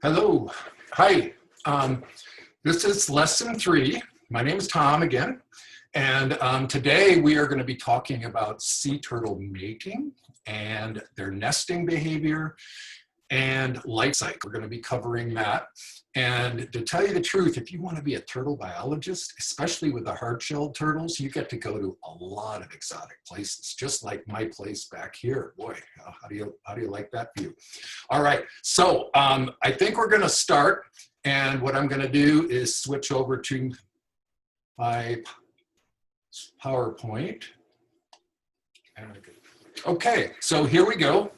Hello, hi. This is lesson 3. My name is Tom again, and today we are going to be talking about sea turtle mating and their nesting behavior and life cycle. We're going to be covering that. And to tell you the truth, if you want to be a turtle biologist, especially with the hard-shelled turtles, you get to go to a lot of exotic places, just like my place back here. Boy, how do you like that view? All right, so I think we're going to start, and what I'm going to do is switch over to my PowerPoint. Okay, so here we go.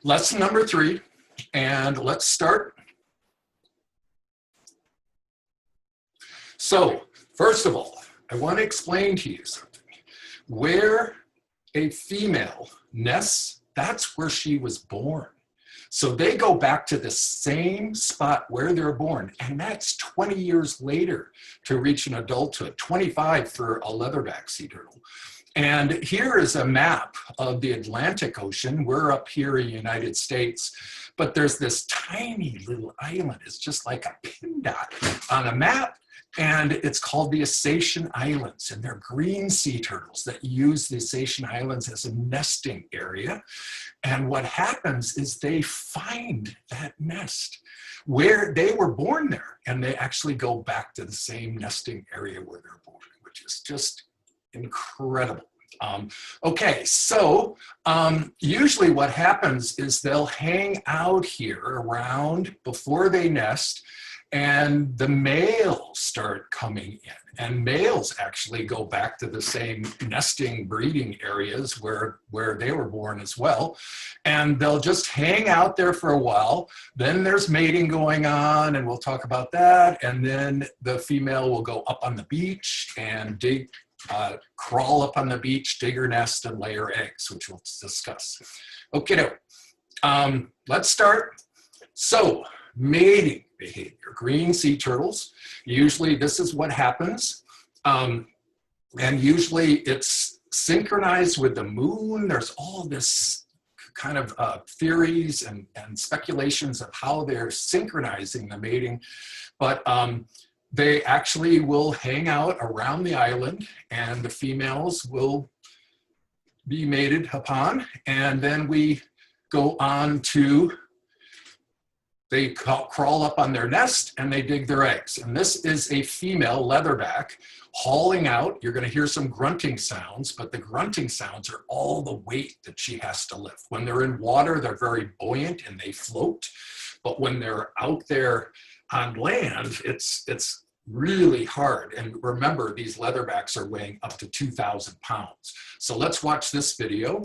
Lesson number 3, and let's start. So, first of all, I want to explain to you something. Where a female nests, that's where she was born. So they go back to the same spot where they're born, and that's 20 years later to reach an adulthood, 25 for a leatherback sea turtle. And here is a map of the Atlantic Ocean. We're up here in the United States, but there's this tiny little island. It's just like a pin dot on a map. And it's called the Adaptations Islands, and they're green sea turtles that use the Adaptations Islands as a nesting area. And what happens is they find that nest where they were born there, and they actually go back to the same nesting area where they're born, which is just incredible. Okay, so usually what happens is they'll hang out here around before they nest, and the males start coming in, and males actually go back to the same nesting breeding areas where they were born as well, and they'll just hang out there for a while. Then there's mating going on, and we'll talk about that, and then the female will go up on the beach and crawl up on the beach, dig her nest, and lay her eggs, which we'll discuss. Okay, let's start. So, mating behavior. Green sea turtles, usually this is what happens. And usually it's synchronized with the moon. There's all this kind of theories and speculations of how they're synchronizing the mating. But they actually will hang out around the island, and the females will be mated upon. And then we go on to they crawl up on their nest and they dig their eggs. And this is a female leatherback hauling out. You're going to hear some grunting sounds, but the grunting sounds are all the weight that she has to lift. When they're in water, they're very buoyant and they float. But when they're out there on land, it's really hard. And remember, these leatherbacks are weighing up to 2,000 pounds. So let's watch this video.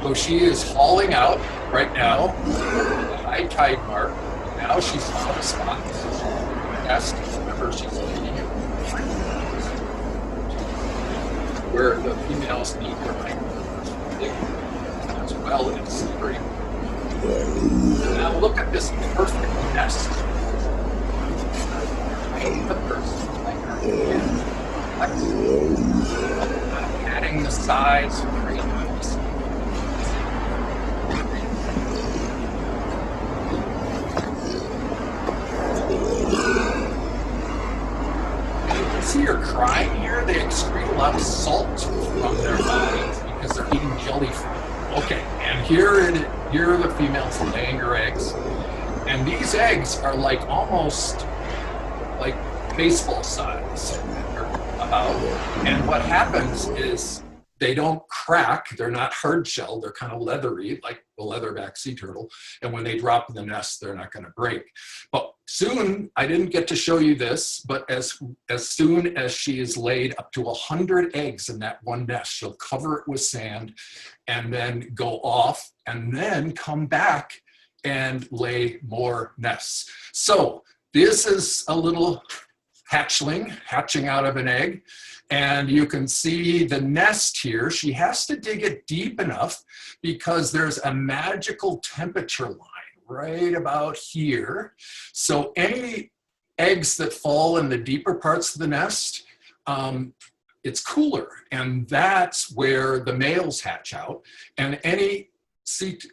So she is hauling out right now, the high tide mark. Now she's on the spot. Nest. Remember, she's leading it where the females need their microphones as well as slippery. Now look at this perfect nest. The person like adding the size, very nice. And you can see her crying here. They excrete a lot of salt from their bodies because they're eating jellyfish. Okay, and here are the females laying her eggs. And these eggs are like almost like baseball size. And what happens is they don't crack. They're not hard shelled. They're kind of leathery, like the leatherback sea turtle. And when they drop in the nest, they're not going to break. But soon, I didn't get to show you this, but as soon as she is laid up to 100 eggs in that one nest, she'll cover it with sand and then go off and then come back and lay more nests. So this is a little hatchling hatching out of an egg. And you can see the nest here. She has to dig it deep enough because there's a magical temperature line right about here. So any eggs that fall in the deeper parts of the nest, it's cooler, and that's where the males hatch out. And any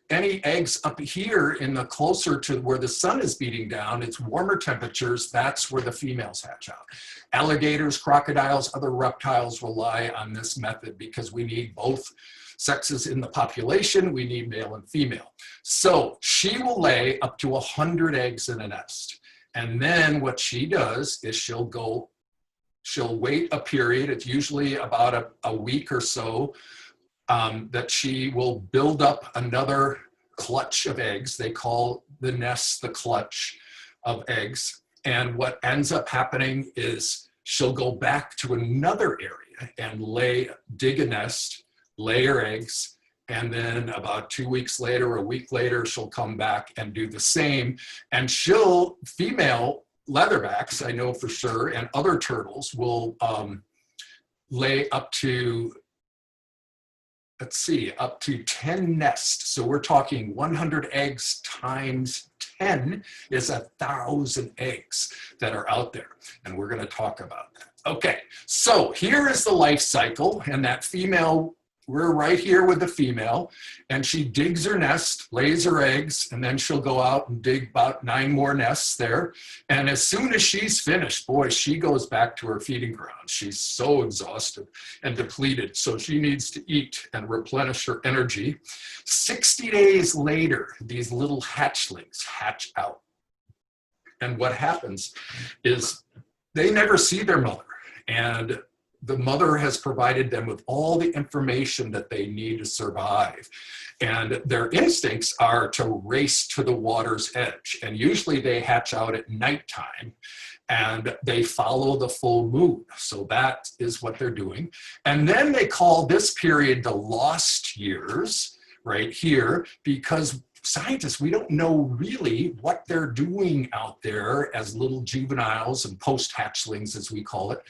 eggs up here in the closer to where the sun is beating down, it's warmer temperatures, that's where the females hatch out. Alligators, crocodiles, other reptiles rely on this method because we need both sexes in the population. We need male and female. So she will lay up to 100 eggs in a nest. And then what she does is she'll wait a period. It's usually about a week or so that she will build up another clutch of eggs. They call the nest the clutch of eggs. And what ends up happening is she'll go back to another area and dig a nest, lay her eggs, and then about 2 weeks later, a week later, she'll come back and do the same. And female leatherbacks, I know for sure, and other turtles will lay up to, let's see, up to 10 nests. So we're talking 100 eggs times 10 is 1,000 eggs that are out there. And we're going to talk about that. Okay, so here is the life cycle, and that female, we're right here with the female, and she digs her nest, lays her eggs, and then she'll go out and dig about 9 more nests there. And as soon as she's finished, boy, she goes back to her feeding ground. She's so exhausted and depleted, so she needs to eat and replenish her energy. 60 days later, these little hatchlings hatch out. And what happens is they never see their mother, and the mother has provided them with all the information that they need to survive. And their instincts are to race to the water's edge. And usually they hatch out at nighttime and they follow the full moon. So that is what they're doing. And then they call this period the lost years right here, because scientists, we don't know really what they're doing out there as little juveniles and post-hatchlings, as we call it.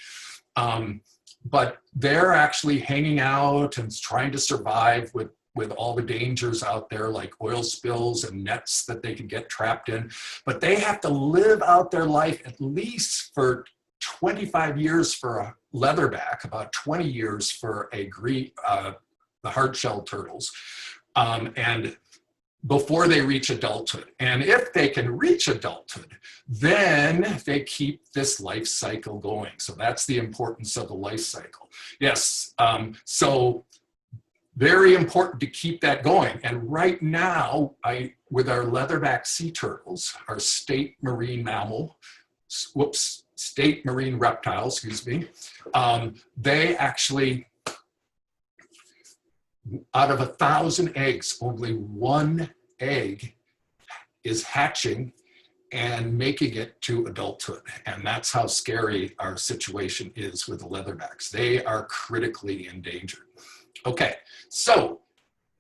But they're actually hanging out and trying to survive with all the dangers out there, like oil spills and nets that they can get trapped in. But they have to live out their life at least for 25 years for a leatherback, about 20 years for the hard-shelled turtles, and before they reach adulthood. And if they can reach adulthood, then they keep this life cycle going. So that's the importance of the life cycle. Yes, so very important to keep that going. And right now, with our leatherback sea turtles, our state marine reptiles, excuse me, they actually, out of 1,000 eggs, only 1 egg is hatching and making it to adulthood. And that's how scary our situation is with the leatherbacks. They are critically endangered. Okay, so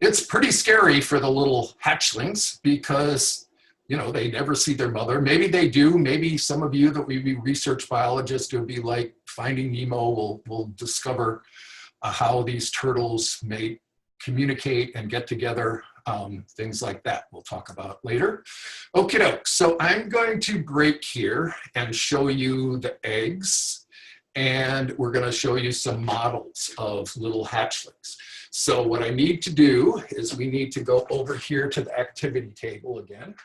it's pretty scary for the little hatchlings because, you know, they never see their mother. Maybe they do. Maybe some of you that would be research biologists would be like Finding Nemo will discover how these turtles may communicate and get together, things like that we'll talk about later. Okie doke, so I'm going to break here and show you the eggs, and we're going to show you some models of little hatchlings. So what I need to do is we need to go over here to the activity table again.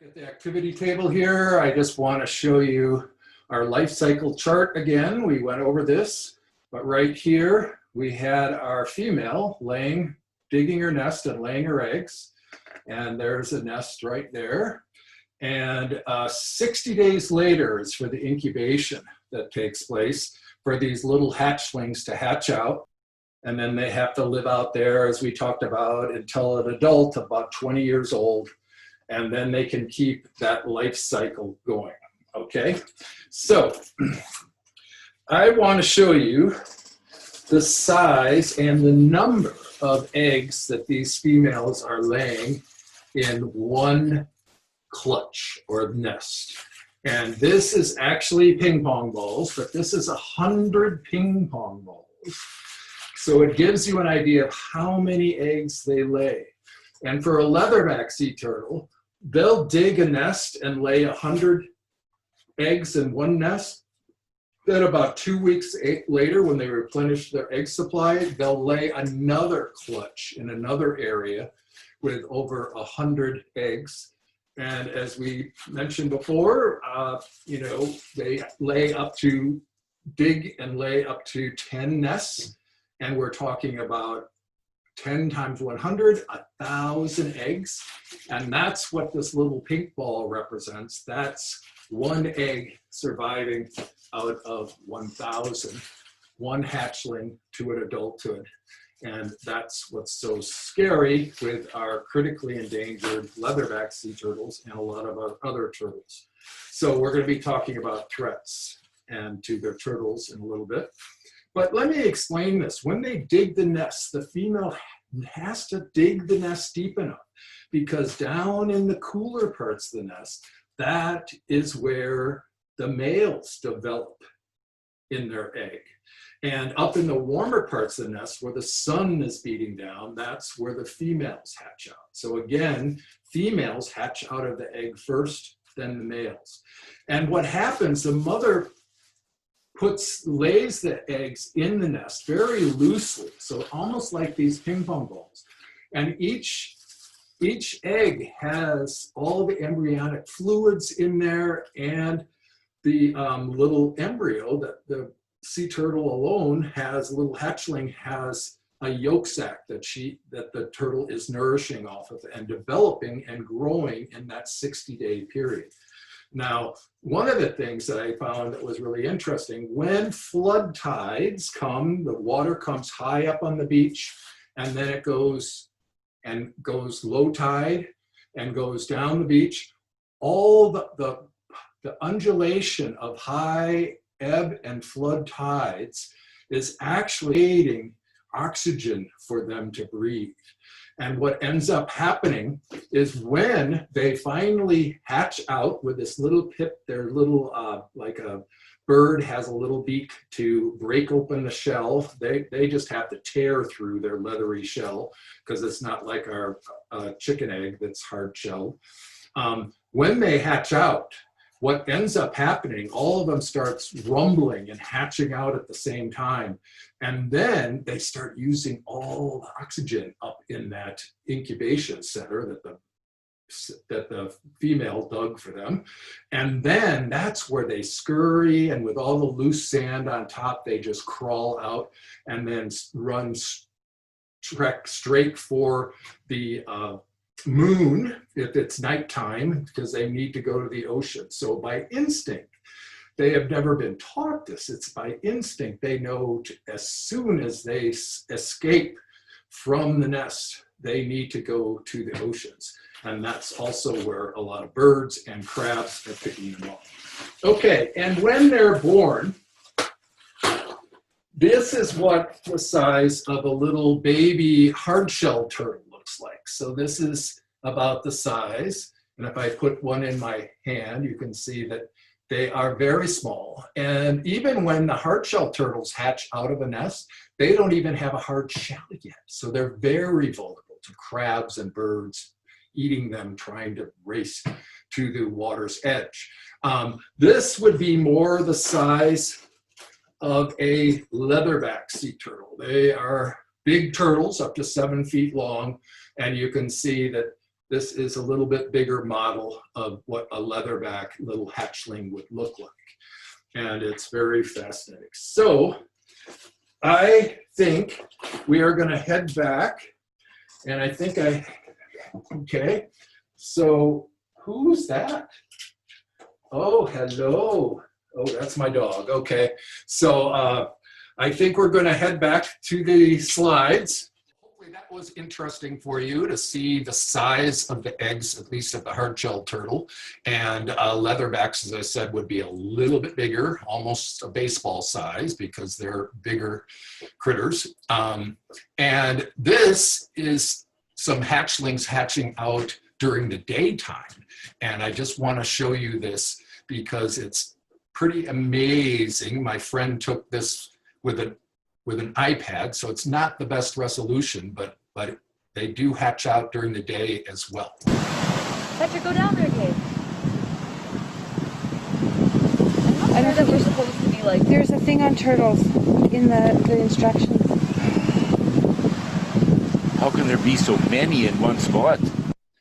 Back at the activity table here, I just want to show you our life cycle chart again. We went over this, but right here, we had our female digging her nest and laying her eggs. And there's a nest right there. And 60 days later is for the incubation that takes place for these little hatchlings to hatch out. And then they have to live out there, as we talked about, until an adult, about 20 years old. And then they can keep that life cycle going, okay? So I want to show you the size and the number of eggs that these females are laying in one clutch or nest. And this is actually ping pong balls, but this is 100 ping pong balls. So it gives you an idea of how many eggs they lay. And for a leatherback sea turtle, they'll dig a nest and lay 100 eggs in one nest. Then about 2 weeks later, when they replenish their egg supply, they'll lay another clutch in another area with over 100 eggs. And as we mentioned before, you know, they dig and lay up to 10 nests. And we're talking about 10 times 100, 1,000 eggs. And that's what this little pink ball represents. That's one egg surviving out of 1,000, one hatchling to an adulthood. And that's what's so scary with our critically endangered leatherback sea turtles and a lot of our other turtles. So we're going to be talking about threats and to their turtles in a little bit. But let me explain this. When they dig the nest, the female has to dig the nest deep enough, because down in the cooler parts of the nest, that is where the males develop in their egg. And up in the warmer parts of the nest where the sun is beating down, that's where the females hatch out. So again, females hatch out of the egg first, then the males. And what happens, the mother lays the eggs in the nest very loosely, so almost like these ping pong balls. And each egg has all the embryonic fluids in there, and the little embryo that the sea turtle alone has, a little hatchling has a yolk sac that the turtle is nourishing off of and developing and growing in that 60-day period. Now, one of the things that I found that was really interesting, when flood tides come, the water comes high up on the beach, and then it goes low tide and goes down the beach, all the undulation of high ebb and flood tides is actually creating oxygen for them to breathe. And what ends up happening is when they finally hatch out with this little pip, their little, like a bird has a little beak to break open the shell. They just have to tear through their leathery shell, because it's not like our chicken egg that's hard shelled. When they hatch out, what ends up happening, all of them starts rumbling and hatching out at the same time. And then they start using all the oxygen up in that incubation center that the female dug for them. And then that's where they scurry, and with all the loose sand on top, they just crawl out and then trek straight for the moon if it's nighttime, because they need to go to the ocean. So by instinct, they have never been taught this. It's by instinct. They know as soon as they escape from the nest, they need to go to the oceans. And that's also where a lot of birds and crabs are picking them up. Okay, and when they're born, this is what the size of a little baby hard-shelled turtle looks like. So this is about the size. And if I put one in my hand, you can see that they are very small. And even when the hard-shelled turtles hatch out of a nest, they don't even have a hard shell yet. So they're very vulnerable to crabs and birds eating them, trying to race to the water's edge. This would be more the size of a leatherback sea turtle. They are big turtles, up to 7 feet long, and you can see that this is a little bit bigger model of what a leatherback little hatchling would look like. And it's very fascinating. So I think we are going to head back, and I think okay, so who's that? Oh, hello. Oh, that's my dog. Okay, so I think we're going to head back to the slides. Hopefully that was interesting for you to see the size of the eggs, at least of the hard-shelled turtle. And leatherbacks, as I said, would be a little bit bigger, almost a baseball size, because they're bigger critters. And this is some hatchlings hatching out during the daytime. And I just want to show you this because it's pretty amazing. My friend took this with an iPad, so it's not the best resolution, but they do hatch out during the day as well. Petra, go down there, Gabe. that we're supposed to be like. There's a thing on turtles in the instructions. How can there be so many in one spot?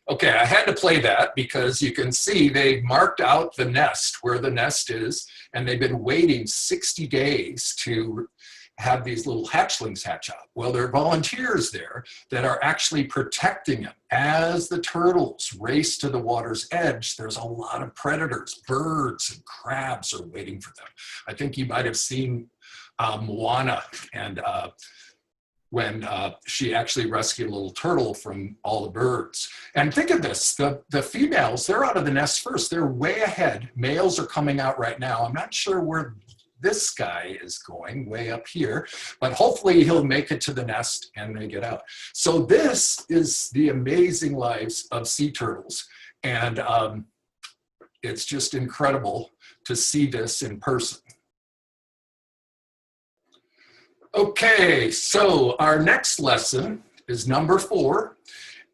Okay, I had to play that because you can see they marked out the nest, where the nest is, and they've been waiting 60 days to have these little hatchlings hatch out. Well, there are volunteers there that are actually protecting them. As the turtles race to the water's edge, there's a lot of predators, birds and crabs are waiting for them. I think you might have seen Moana, and when she actually rescued a little turtle from all the birds. And think of this, the females, they're out of the nest first. They're way ahead. Males are coming out right now. I'm not sure where this guy is going, way up here, but hopefully he'll make it to the nest and they get out. So this is the amazing lives of sea turtles. And it's just incredible to see this in person. Okay, so our next lesson is number 4,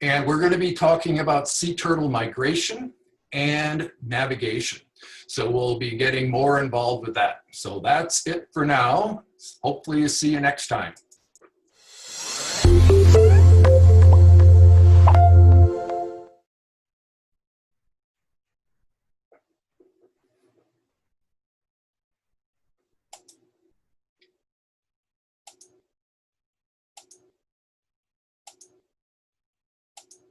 and we're going to be talking about sea turtle migration and navigation. So we'll be getting more involved with that. So that's it for now. Hopefully, see you next time.